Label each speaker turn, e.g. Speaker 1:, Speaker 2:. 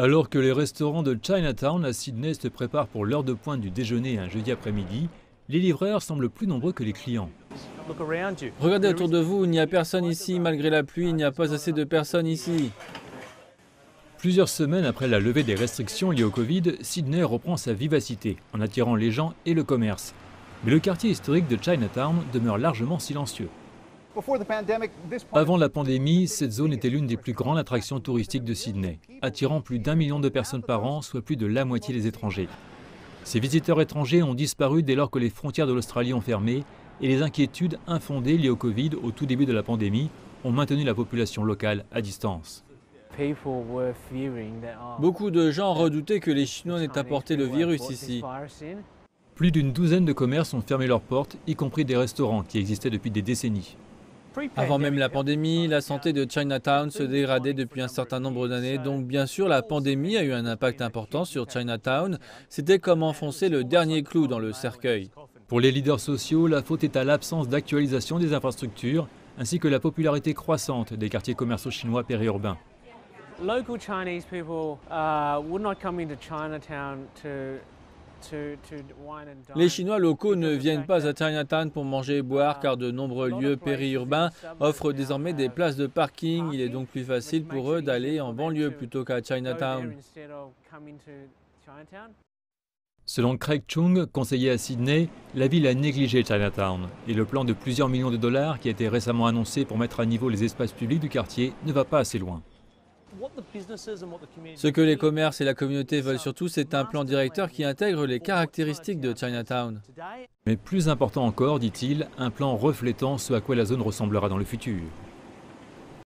Speaker 1: Alors que les restaurants de Chinatown à Sydney se préparent pour l'heure de pointe du déjeuner un jeudi après-midi, les livreurs semblent plus nombreux que les clients.
Speaker 2: Regardez autour de vous, il n'y a personne ici, malgré la pluie, il n'y a pas assez de personnes ici.
Speaker 1: Plusieurs semaines après la levée des restrictions liées au Covid, Sydney reprend sa vivacité en attirant les gens et le commerce. Mais le quartier historique de Chinatown demeure largement silencieux. Avant la pandémie, cette zone était l'une des plus grandes attractions touristiques de Sydney, attirant plus d'1 million de personnes par an, soit plus de la moitié des étrangers. Ces visiteurs étrangers ont disparu dès lors que les frontières de l'Australie ont fermé et les inquiétudes infondées liées au Covid au tout début de la pandémie ont maintenu la population locale à distance.
Speaker 2: Beaucoup de gens redoutaient que les Chinois n'aient apporté le virus ici.
Speaker 1: Plus d'une douzaine de commerces ont fermé leurs portes, y compris des restaurants qui existaient depuis des décennies.
Speaker 2: Avant même la pandémie, la santé de Chinatown se dégradait depuis un certain nombre d'années, donc bien sûr la pandémie a eu un impact important sur Chinatown. C'était comme enfoncer le dernier clou dans le cercueil.
Speaker 1: Pour les leaders sociaux, la faute est à l'absence d'actualisation des infrastructures, ainsi que la popularité croissante des quartiers commerciaux chinois périurbains.
Speaker 2: Les Chinois locaux ne viennent pas à Chinatown pour manger et boire car de nombreux lieux périurbains offrent désormais des places de parking. Il est donc plus facile pour eux d'aller en banlieue plutôt qu'à Chinatown.
Speaker 1: Selon Craig Chung, conseiller à Sydney, la ville a négligé Chinatown et le plan de plusieurs millions de dollars qui a été récemment annoncé pour mettre à niveau les espaces publics du quartier ne va pas assez loin.
Speaker 2: Ce que les commerces et la communauté veulent surtout, c'est un plan directeur qui intègre les caractéristiques de Chinatown.
Speaker 1: Mais plus important encore, dit-il, un plan reflétant ce à quoi la zone ressemblera dans le futur.